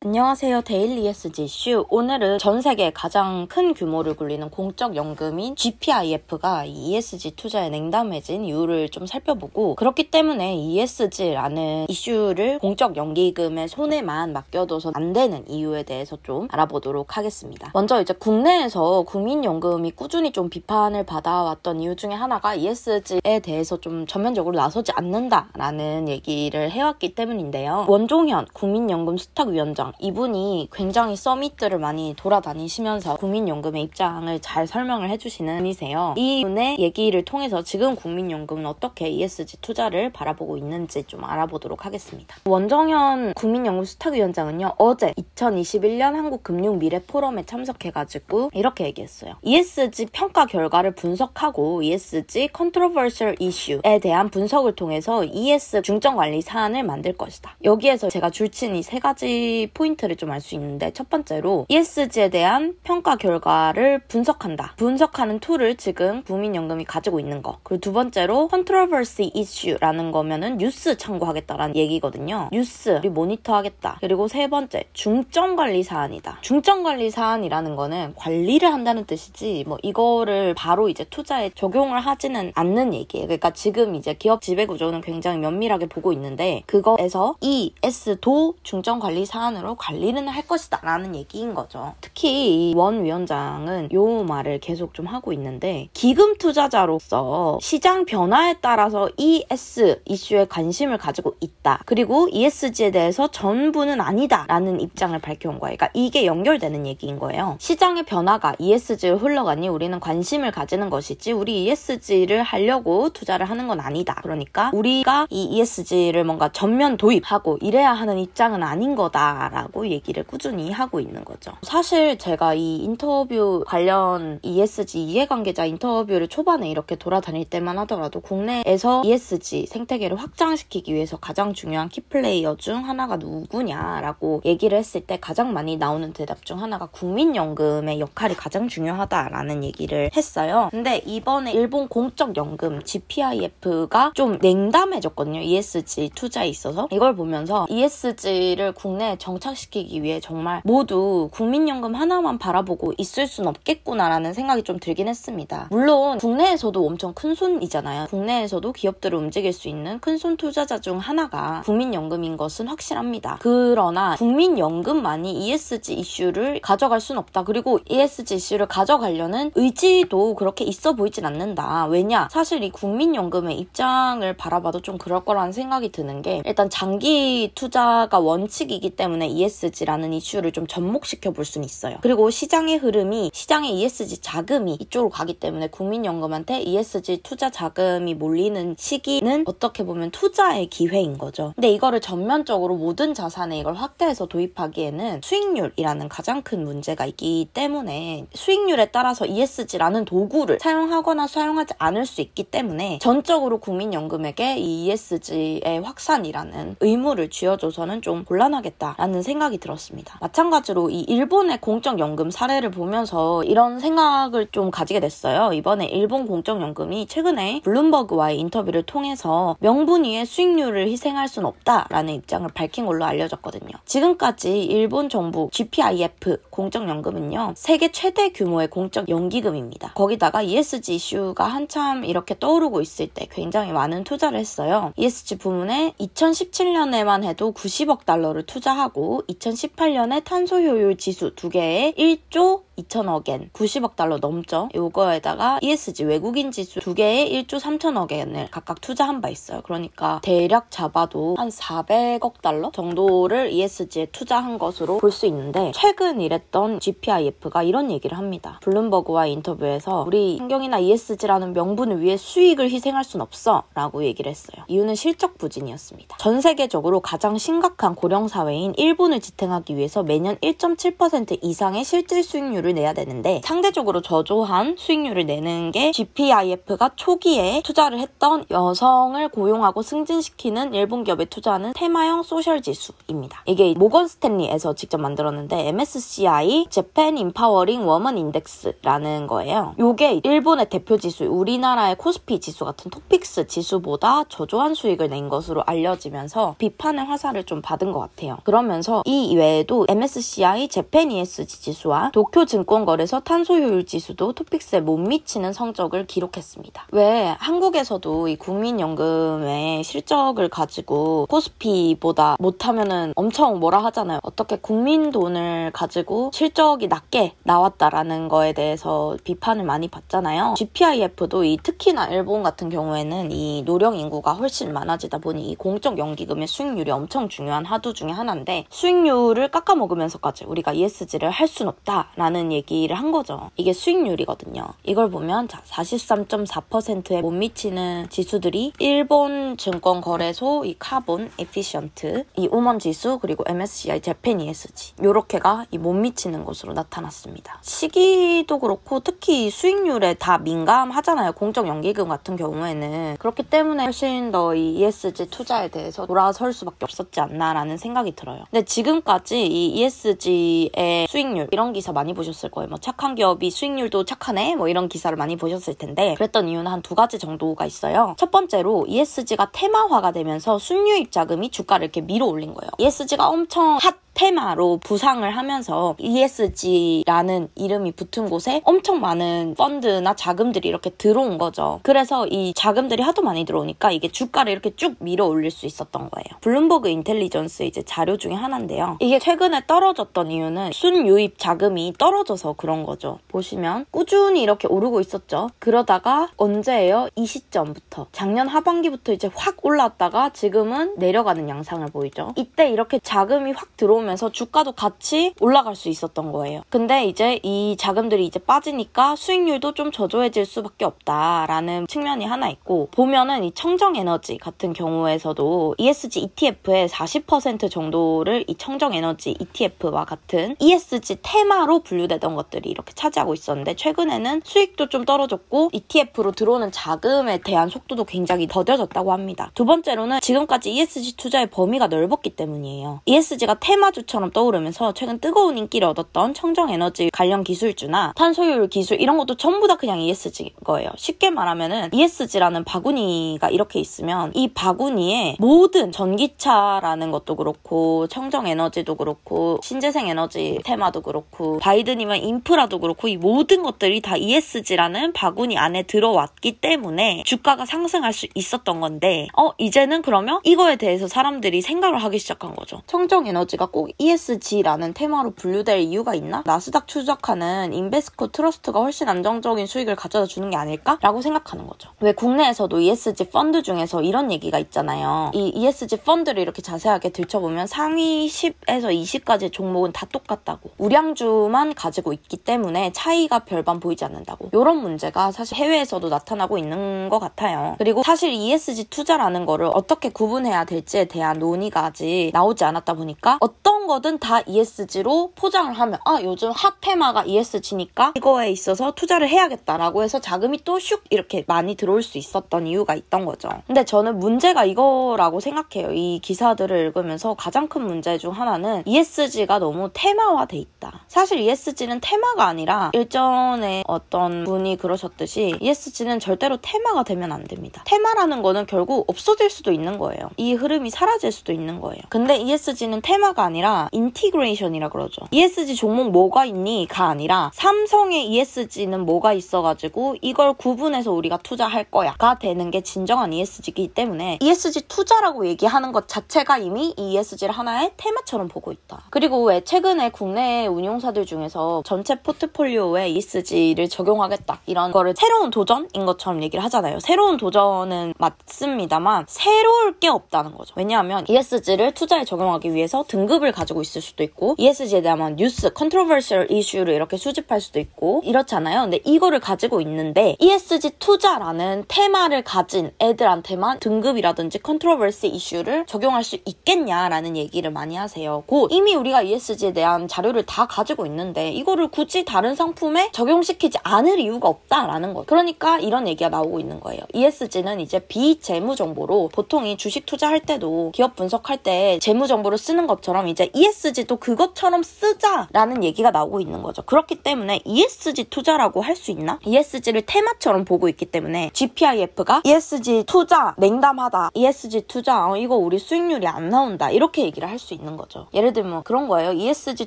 안녕하세요. 데일리 ESG 이슈. 오늘은 전 세계 가장 큰 규모를 굴리는 공적 연금인 GPIF가 ESG 투자에 냉담해진 이유를 좀 살펴보고, 그렇기 때문에 ESG라는 이슈를 공적 연기금의 손에만 맡겨둬서 안 되는 이유에 대해서 좀 알아보도록 하겠습니다. 먼저 이제 국내에서 국민연금이 꾸준히 좀 비판을 받아왔던 이유 중에 하나가 ESG에 대해서 좀 전면적으로 나서지 않는다라는 얘기를 해왔기 때문인데요. 원종현 국민연금 수탁위원장, 이분이 굉장히 서밋들을 많이 돌아다니시면서 국민연금의 입장을 잘 설명을 해주시는 분이세요. 이분의 얘기를 통해서 지금 국민연금은 어떻게 ESG 투자를 바라보고 있는지 좀 알아보도록 하겠습니다. 원정현 국민연금 수탁위원장은요, 어제 2021년 한국금융미래포럼에 참석해가지고 이렇게 얘기했어요. ESG 평가 결과를 분석하고 ESG Controversial Issue에 대한 분석을 통해서 ES 중점관리 사안을 만들 것이다. 여기에서 제가 줄친 이 세 가지 포인트를 좀 알 수 있는데, 첫 번째로 ESG에 대한 평가 결과를 분석한다. 분석하는 툴을 지금 국민연금이 가지고 있는 거. 그리고 두 번째로 Controversy Issue라는 거면은 뉴스 참고하겠다라는 얘기거든요. 뉴스를 모니터하겠다. 그리고 세 번째, 중점관리 사안이다. 중점관리 사안이라는 거는 관리를 한다는 뜻이지 뭐 이거를 바로 이제 투자에 적용을 하지는 않는 얘기예요. 그러니까 지금 이제 기업 지배구조는 굉장히 면밀하게 보고 있는데, 그거에서 ES도 중점관리 사안으로 관리는 할 것이다 라는 얘기인 거죠. 특히 이 원 위원장은 요 말을 계속 좀 하고 있는데, 기금 투자자로서 시장 변화에 따라서 ES 이슈에 관심을 가지고 있다. 그리고 ESG에 대해서 전부는 아니다 라는 입장을 밝혀온 거예요. 그러니까 이게 연결되는 얘기인 거예요. 시장의 변화가 ESG로 흘러가니 우리는 관심을 가지는 것이지 우리 ESG를 하려고 투자를 하는 건 아니다. 그러니까 우리가 이 ESG를 뭔가 전면 도입하고 이래야 하는 입장은 아닌 거다라고 얘기를 꾸준히 하고 있는 거죠. 사실 제가 이 인터뷰 관련 ESG 이해관계자 인터뷰를 초반에 이렇게 돌아다닐 때만 하더라도 국내에서 ESG 생태계를 확장시키기 위해서 가장 중요한 키플레이어 중 하나가 누구냐라고 얘기를 했을 때 가장 많이 나오는 대답 중 하나가 국민연금의 역할이 가장 중요하다라는 얘기를 했어요. 근데 이번에 일본 공적연금 GPIF가 좀 냉담해졌거든요. ESG 투자에 있어서. 이걸 보면서 ESG를 국내에 정착시키기 위해 정말 모두 국민연금 하나만 바라보고 있을 순 없겠구나라는 생각이 좀 들긴 했습니다. 물론 국내에서도 엄청 큰손이잖아요. 국내에서도 기업들을 움직일 수 있는 큰손 투자자 중 하나가 국민연금인 것은 확실합니다. 그러나 국민연금만이 ESG 이슈를 가져갈 순 없다. 그리고 ESG 이슈를 가져가려는 의지도 그렇게 있어 보이진 않는다. 왜냐? 사실 이 국민연금의 입장을 바라봐도 좀 그럴 거라는 생각이 드는 게, 일단 장기 투자가 원칙이기 때문에 ESG라는 이슈를 좀 접목시켜 볼 수는 있어요. 그리고 시장의 흐름이, 시장의 ESG 자금이 이쪽으로 가기 때문에 국민연금한테 ESG 투자 자금이 몰리는 시기는 어떻게 보면 투자의 기회인 거죠. 근데 이거를 전면적으로 모든 자산에 이걸 확대해서 도입하기에는 수익률이라는 가장 큰 문제가 있기 때문에, 수익률에 따라서 ESG라는 도구를 사용하거나 사용하지 않을 수 있기 때문에 전적으로 국민연금에게 이 ESG의 확산이라는 의무를 쥐어줘서는 좀 곤란하겠다라는 생각이 들었습니다. 마찬가지로 이 일본의 공적연금 사례를 보면서 이런 생각을 좀 가지게 됐어요. 이번에 일본 공적연금이 최근에 블룸버그와의 인터뷰를 통해서 명분 위에 수익률을 희생할 순 없다라는 입장을 밝힌 걸로 알려졌거든요. 지금까지 일본 정부 GPIF 공적연금은요, 세계 최대 규모의 공적연기금입니다. 거기다가 ESG 이슈가 한참 이렇게 떠오르고 있을 때 굉장히 많은 투자를 했어요. ESG 부문에 2017년에만 해도 90억 달러를 투자하고 2018년에 탄소효율 지수 2개에 1조 2천억엔, 90억 달러 넘죠. 요거에다가 ESG 외국인 지수 2개에 1조 3천억엔을 각각 투자한 바 있어요. 그러니까 대략 잡아도 한 400억 달러 정도를 ESG에 투자한 것으로 볼 수 있는데, 최근 일했던 GPIF가 이런 얘기를 합니다. 블룸버그와의 인터뷰에서 우리 환경이나 ESG라는 명분을 위해 수익을 희생할 순 없어 라고 얘기를 했어요. 이유는 실적 부진이었습니다. 전 세계적으로 가장 심각한 고령사회인 일본을 지탱하기 위해서 매년 1.7% 이상의 실질 수익률을 수익률을 내야 되는데 상대적으로 저조한 수익률을 내는 게 GPIF가 초기에 투자를 했던 여성을 고용하고 승진시키는 일본 기업에 투자하는 테마형 소셜 지수입니다. 이게 모건 스탠리에서 직접 만들었는데 MSCI Japan Empowering Women Index라는 거예요. 요게 일본의 대표 지수, 우리나라의 코스피 지수 같은 토픽스 지수보다 저조한 수익을 낸 것으로 알려지면서 비판의 화살을 좀 받은 것 같아요. 그러면서 이 외에도 MSCI Japan ESG 지수와 도쿄 증권거래소 탄소효율 지수도 토픽스에 못 미치는 성적을 기록했습니다. 왜 한국에서도 이 국민연금의 실적을 가지고 코스피보다 못하면은 엄청 뭐라 하잖아요. 어떻게 국민 돈을 가지고 실적이 낮게 나왔다라는 거에 대해서 비판을 많이 받잖아요. GPIF도 특히나 일본 같은 경우에는 이 노령 인구가 훨씬 많아지다 보니 이 공적 연기금의 수익률이 엄청 중요한 하두 중에 하나인데 수익률을 깎아먹으면서까지 우리가 ESG를 할 순 없다라는 얘기를 한 거죠. 이게 수익률이거든요. 이걸 보면 43.4%에 못 미치는 지수들이 일본 증권거래소, 이 카본, 에피션트, 이 우먼 지수, 그리고 MSCI 재팬 ESG 요렇게가 못 미치는 것으로 나타났습니다. 시기도 그렇고 특히 수익률에 다 민감하잖아요. 공적 연기금 같은 경우에는. 그렇기 때문에 훨씬 더 이 ESG 투자에 대해서 돌아설 수밖에 없었지 않나라는 생각이 들어요. 근데 지금까지 이 ESG의 수익률 이런 기사 많이 보셨을 거예요. 뭐 착한 기업이 수익률도 착하네 뭐 이런 기사를 많이 보셨을 텐데 그랬던 이유는 한 두 가지 정도가 있어요. 첫 번째로 ESG가 테마화가 되면서 순유입 자금이 주가를 이렇게 밀어 올린 거예요. ESG가 엄청 핫 테마로 부상을 하면서 ESG라는 이름이 붙은 곳에 엄청 많은 펀드나 자금들이 이렇게 들어온 거죠. 그래서 이 자금들이 하도 많이 들어오니까 이게 주가를 이렇게 쭉 밀어 올릴 수 있었던 거예요. 블룸버그 인텔리전스 이제 자료 중에 하나인데요. 이게 최근에 떨어졌던 이유는 순유입 자금이 떨어져서 그런 거죠. 보시면 꾸준히 이렇게 오르고 있었죠. 그러다가 언제예요? 이 시점부터 작년 하반기부터 이제 확 올랐다가 지금은 내려가는 양상을 보이죠. 이때 이렇게 자금이 확 들어오면 주가도 같이 올라갈 수 있었던 거예요. 근데 이제 이 자금들이 이제 빠지니까 수익률도 좀 저조해질 수밖에 없다라는 측면이 하나 있고 보면은 이 청정에너지 같은 경우에서도 ESG ETF의 40% 정도를 이 청정에너지 ETF와 같은 ESG 테마로 분류되던 것들이 이렇게 차지하고 있었는데 최근에는 수익도 좀 떨어졌고 ETF로 들어오는 자금에 대한 속도도 굉장히 더뎌졌다고 합니다. 두 번째로는 지금까지 ESG 투자의 범위가 넓었기 때문이에요. ESG가 테마주처럼 떠오르면서 최근 뜨거운 인기를 얻었던 청정에너지 관련 기술주나 탄소효율 기술 이런 것도 전부 다 그냥 ESG인 거예요. 쉽게 말하면은 ESG라는 바구니가 이렇게 있으면 이 바구니에 모든 전기차라는 것도 그렇고 청정에너지도 그렇고 신재생에너지 테마도 그렇고 바이든이면 인프라도 그렇고 이 모든 것들이 다 ESG라는 바구니 안에 들어왔기 때문에 주가가 상승할 수 있었던 건데 이제는 그러면 이거에 대해서 사람들이 생각을 하기 시작한 거죠. 청정에너지가 꼭 ESG라는 테마로 분류될 이유가 있나? 나스닥 추적하는 인베스코 트러스트가 훨씬 안정적인 수익을 가져다 주는 게 아닐까라고 생각하는 거죠. 왜 국내에서도 ESG 펀드 중에서 이런 얘기가 있잖아요. 이 ESG 펀드를 이렇게 자세하게 들춰보면 상위 10에서 20까지 종목은 다 똑같다고. 우량주만 가지고 있기 때문에 차이가 별반 보이지 않는다고. 이런 문제가 사실 해외에서도 나타나고 있는 것 같아요. 그리고 사실 ESG 투자라는 거를 어떻게 구분해야 될지에 대한 논의가 아직 나오지 않았다 보니까 어떤 거든 다 ESG로 포장을 하면 요즘 핫 테마가 ESG니까 이거에 있어서 투자를 해야겠다라고 해서 자금이 또 슉 이렇게 많이 들어올 수 있었던 이유가 있던 거죠. 근데 저는 문제가 이거라고 생각해요. 이 기사들을 읽으면서 가장 큰 문제 중 하나는 ESG가 너무 테마화돼 있다. 사실 ESG는 테마가 아니라 일전에 어떤 분이 그러셨듯이 ESG는 절대로 테마가 되면 안 됩니다. 테마라는 거는 결국 없어질 수도 있는 거예요. 이 흐름이 사라질 수도 있는 거예요. 근데 ESG는 테마가 아니라 인티그레이션이라 그러죠. ESG 종목 뭐가 있니?가 아니라 삼성의 ESG는 뭐가 있어가지고 이걸 구분해서 우리가 투자할 거야가 되는 게 진정한 ESG이기 때문에 ESG 투자라고 얘기하는 것 자체가 이미 이 ESG를 하나의 테마처럼 보고 있다. 그리고 왜 최근에 국내 운용사들 중에서 전체 포트폴리오에 ESG를 적용하겠다 이런 거를 새로운 도전인 것처럼 얘기를 하잖아요. 새로운 도전은 맞습니다만 새로울 게 없다는 거죠. 왜냐하면 ESG를 투자에 적용하기 위해서 등급을 가지고 가지고 있을 수도 있고 ESG에 대한 뉴스, 컨트로버셜 이슈를 이렇게 수집할 수도 있고 이렇잖아요. 근데 이거를 가지고 있는데 ESG 투자라는 테마를 가진 애들한테만 등급이라든지 컨트로버시 이슈를 적용할 수 있겠냐라는 얘기를 많이 하세요. 곧 이미 우리가 ESG에 대한 자료를 다 가지고 있는데 이거를 굳이 다른 상품에 적용시키지 않을 이유가 없다라는 거예요. 그러니까 이런 얘기가 나오고 있는 거예요. ESG는 이제 비재무 정보로 보통 이 주식 투자할 때도 기업 분석할 때 재무 정보를 쓰는 것처럼 이제 ESG도 그것처럼 쓰자라는 얘기가 나오고 있는 거죠. 그렇기 때문에 ESG 투자라고 할 수 있나? ESG를 테마처럼 보고 있기 때문에 GPIF가 ESG 투자 냉담하다. ESG 투자 이거 우리 수익률이 안 나온다. 이렇게 얘기를 할 수 있는 거죠. 예를 들면 그런 거예요. ESG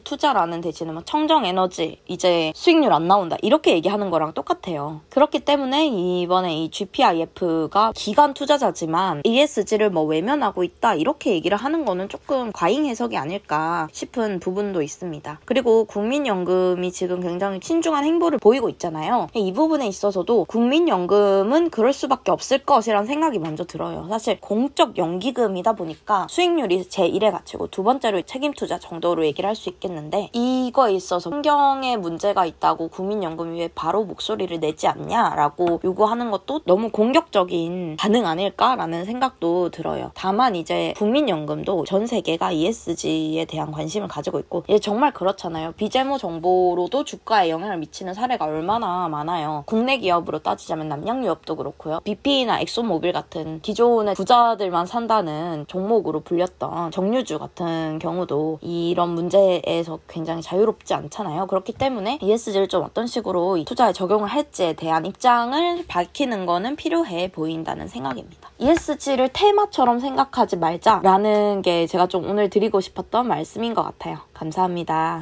투자라는 대신에 청정에너지 이제 수익률 안 나온다. 이렇게 얘기하는 거랑 똑같아요. 그렇기 때문에 이번에 이 GPIF가 기관 투자자지만 ESG를 외면하고 있다. 이렇게 얘기를 하는 거는 조금 과잉 해석이 아닐까 싶은 부분도 있습니다. 그리고 국민연금이 지금 굉장히 신중한 행보를 보이고 있잖아요. 이 부분에 있어서도 국민연금은 그럴 수밖에 없을 것이라는 생각이 먼저 들어요. 사실 공적 연기금이다 보니까 수익률이 제1의 가치고 두 번째로 책임투자 정도로 얘기를 할 수 있겠는데 이거에 있어서 환경에 문제가 있다고 국민연금이 왜 바로 목소리를 내지 않냐라고 요구하는 것도 너무 공격적인 반응 아닐까라는 생각도 들어요. 다만 이제 국민연금도 전 세계가 ESG에 대한 관심을 가지고 있고 이게 정말 그렇잖아요. 비재무 정보로도 주가에 영향을 미치는 사례가 얼마나 많아요. 국내 기업으로 따지자면 남양유업도 그렇고요. BP나 엑소모빌 같은 기존의 부자들만 산다는 종목으로 불렸던 정유주 같은 경우도 이런 문제에서 굉장히 자유롭지 않잖아요. 그렇기 때문에 ESG를 좀 어떤 식으로 투자에 적용을 할지에 대한 입장을 밝히는 거는 필요해 보인다는 생각입니다. ESG를 테마처럼 생각하지 말자라는 게 제가 좀 오늘 드리고 싶었던 말씀인 것 같아요. 감사합니다.